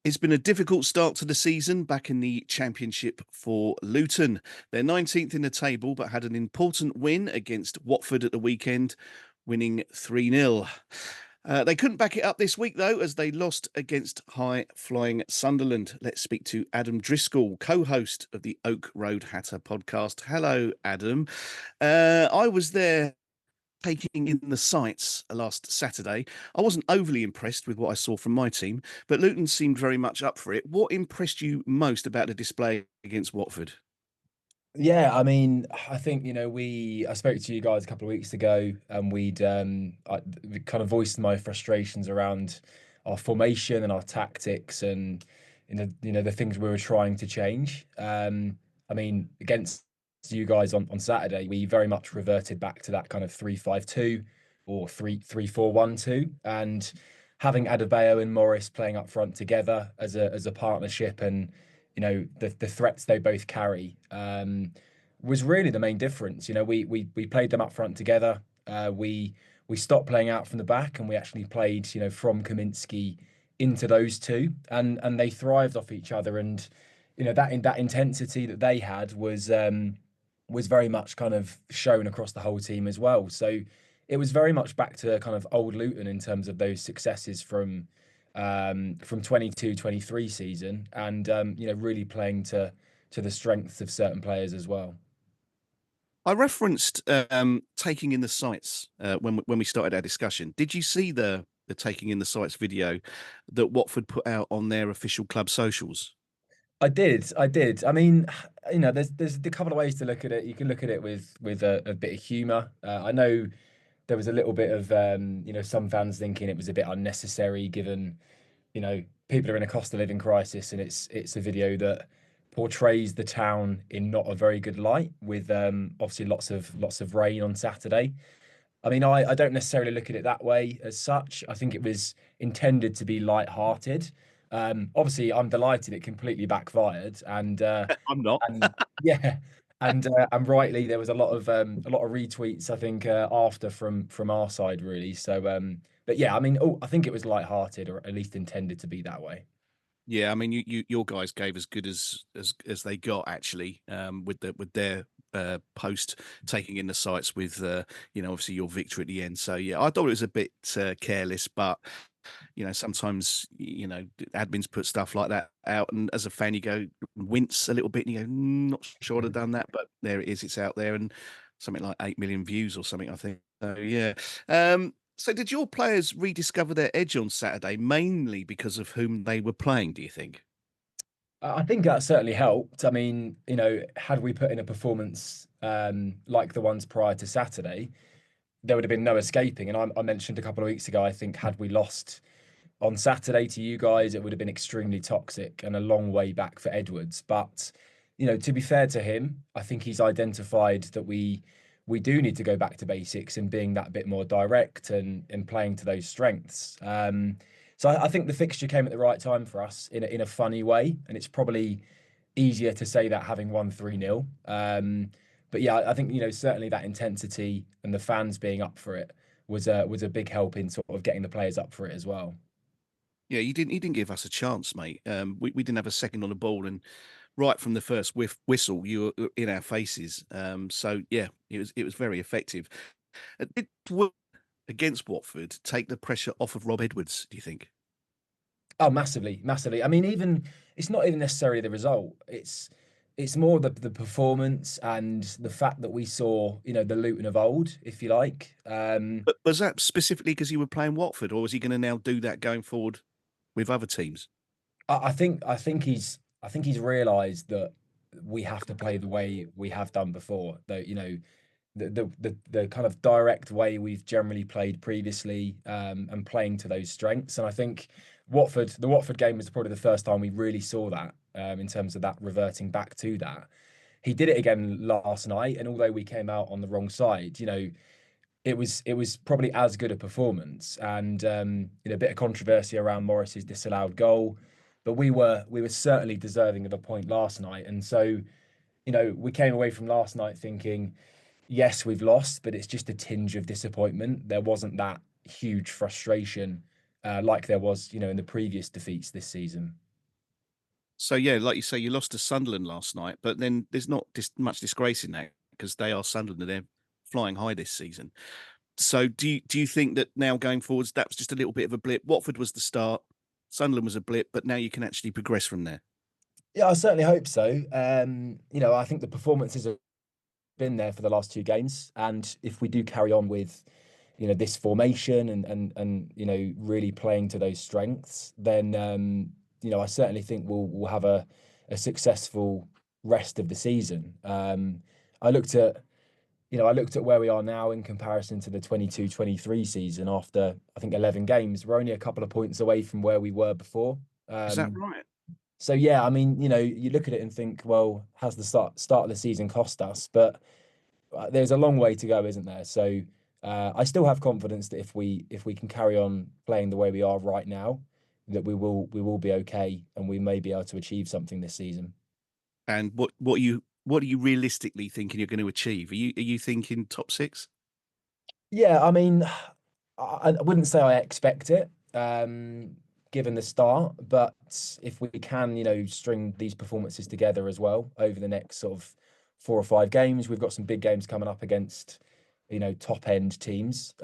It's been a difficult start to the season back in the Championship for Luton. They're 19th in the table, but had an important win against Watford at the weekend, winning 3-0. They couldn't back it up this week, though, as they lost against high-flying Sunderland. Let's speak to Adam Driscoll, co-host of the Oak Road Hatter podcast. Hello, Adam. I was there taking in the sights last Saturday. I wasn't overly impressed with what I saw from my team, but Luton seemed very much up for it. What impressed you most about the display against Watford? Yeah, I mean, I think, I spoke to you guys a couple of weeks ago and we kind of voiced my frustrations around our formation and our tactics and the things we were trying to change. I mean, against you guys on Saturday, we very much reverted back to that kind of 3-5-2 or 3-4-1-2, and having Adebayo and Morris playing up front together as a partnership, and the threats they both carry, was really the main difference. We played them up front together. We stopped playing out from the back, and we actually played from Kaminsky into those two, and they thrived off each other. And that intensity that they had was very much kind of shown across the whole team as well. So it was very much back to kind of old Luton in terms of those successes from 22-23 season, and really playing to the strengths of certain players as well. I referenced taking in the sights when we started our discussion. Did you see the taking in the sights video that Watford put out on their official club socials? I did. I mean, there's a couple of ways to look at it. You can look at it with a bit of humour. I know there was a little bit of some fans thinking it was a bit unnecessary, given people are in a cost of living crisis, and it's a video that portrays the town in not a very good light, with obviously lots of rain on Saturday. I mean, I don't necessarily look at it that way as such. I think it was intended to be light-hearted. Obviously, I'm delighted it completely backfired, I'm not. and yeah, and rightly there was a lot of retweets, I think, after from our side, really. So, but yeah, I mean, I think it was light-hearted, or at least intended to be that way. Yeah, I mean, your guys gave as good as they got actually, with their post taking in the sights with obviously your victory at the end. So yeah, I thought it was a bit careless, but sometimes admins put stuff like that out, and as a fan, you go wince a little bit, and you go, not sure I'd have done that," but there it is, it's out there, and something like 8 million views or something, I think. So yeah. So did your players rediscover their edge on Saturday, mainly because of whom they were playing, do you think? I think that certainly helped. I mean, had we put in a performance like the ones prior to Saturday, there would have been no escaping. And I mentioned a couple of weeks ago, I think had we lost on Saturday to you guys, it would have been extremely toxic and a long way back for Edwards. But to be fair to him, I think he's identified that we do need to go back to basics and being that bit more direct and playing to those strengths. So I think the fixture came at the right time for us in a funny way, and it's probably easier to say that having won 3-0. But yeah, I think certainly that intensity and the fans being up for it was a big help in sort of getting the players up for it as well. Yeah, you didn't give us a chance, mate. We didn't have a second on the ball, and right from the first whistle, you were in our faces. So yeah, it was very effective. Did against Watford take the pressure off of Rob Edwards, do you think? Oh, massively, massively. I mean, even it's not even necessarily the result. It's more the performance and the fact that we saw, the Luton of old, if you like. But was that specifically because you were playing Watford, or was he going to now do that going forward with other teams? I think he's realised that we have to play the way we have done before. Though, the kind of direct way we've generally played previously, and playing to those strengths. And I think the Watford game was probably the first time we really saw that, in terms of that reverting back to that. He did it again last night, and although we came out on the wrong side, it was probably as good a performance. And a bit of controversy around Morris's disallowed goal, but we were certainly deserving of a point last night. And so, we came away from last night thinking, yes, we've lost, but it's just a tinge of disappointment. There wasn't that huge frustration, like there was, in the previous defeats this season. So yeah, like you say, you lost to Sunderland last night, but then there's not much disgrace in that because they are Sunderland and they're flying high this season. So do you think that now going forwards, that was just a little bit of a blip? Watford was the start, Sunderland was a blip, but now you can actually progress from there. Yeah, I certainly hope so. I think the performances have been there for the last two games, and if we do carry on with, this formation and really playing to those strengths, then I certainly think we'll have a successful rest of the season. I looked at I looked at where we are now in comparison to the 22-23 season after, I think, 11 games. We're only a couple of points away from where we were before. Is that right? So yeah, I mean, you look at it and think, well, has the start of the season cost us? But there's a long way to go, isn't there? So I still have confidence that if we can carry on playing the way we are right now, that we will be okay and we may be able to achieve something this season. And what are you realistically thinking you're going to achieve? Are you thinking top six? Yeah, I mean, I wouldn't say I expect it, given the start, but if we can, string these performances together as well over the next sort of 4 or 5 games, we've got some big games coming up against, top end teams.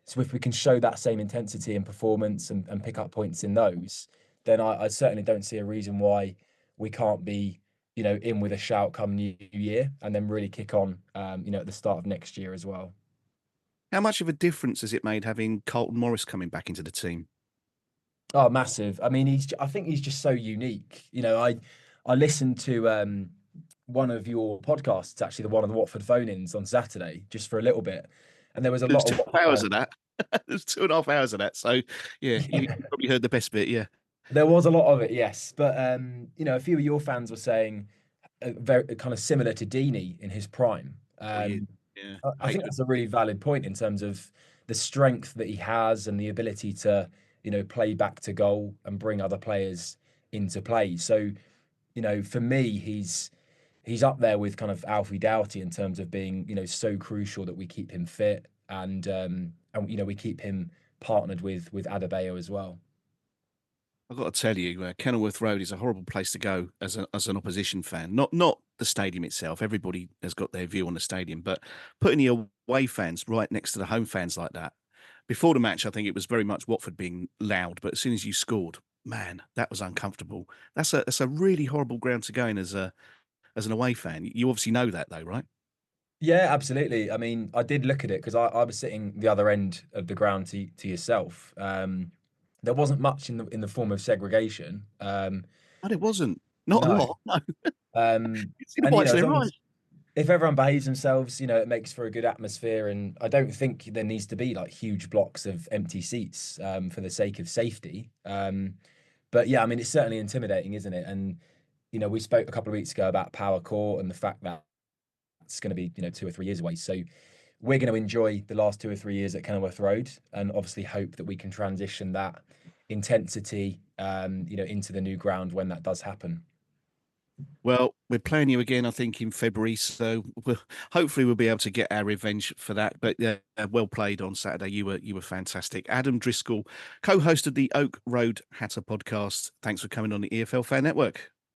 So if we can show that same intensity and performance and pick up points in those, then I certainly don't see a reason why we can't be, in with a shout come New Year and then really kick on, at the start of next year as well. How much of a difference has it made having Carlton Morris coming back into the team? Oh, massive. I mean, I think he's just so unique. I listened to one of your podcasts, actually, the one of the Watford phone-ins on Saturday, just for a little bit. And there was a There's lot of 2 hours of that. There's 2.5 hours of that. So yeah, you yeah, probably heard the best bit. Yeah. there was a lot of it, yes. But a few of your fans were saying very kind of similar to Deeney in his prime. Oh yeah. Yeah. I think that's a really valid point in terms of the strength that he has and the ability to, play back to goal and bring other players into play. So, for me, he's up there with kind of Alfie Doughty in terms of being, so crucial that we keep him fit and we keep him partnered with Adebayo as well. I've got to tell you, Kenilworth Road is a horrible place to go as an opposition fan. Not the stadium itself. Everybody has got their view on the stadium, but putting the away fans right next to the home fans like that. Before the match, I think it was very much Watford being loud, but as soon as you scored, man, that was uncomfortable. That's a really horrible ground to go in as an away fan. You obviously know that though, right? Yeah, absolutely. I mean, I did look at it because I was sitting the other end of the ground to yourself. There wasn't much in the form of segregation. But it wasn't. Not a No. lot. No. Um, You see the and whites of as their long eyes. as if everyone behaves themselves, it makes for a good atmosphere. And I don't think there needs to be like huge blocks of empty seats for the sake of safety. But yeah, I mean, it's certainly intimidating, isn't it? And we spoke a couple of weeks ago about Power Court and the fact that it's going to be 2 or 3 years away. So we're going to enjoy the last 2 or 3 years at Kenilworth Road, and obviously hope that we can transition that intensity, into the new ground when that does happen. Well, we're playing you again, I think, in February. So hopefully we'll be able to get our revenge for that. But yeah, well played on Saturday. You were fantastic. Adam Driscoll, co-host of the Oak Road Hatter podcast. Thanks for coming on the EFL Fan Network.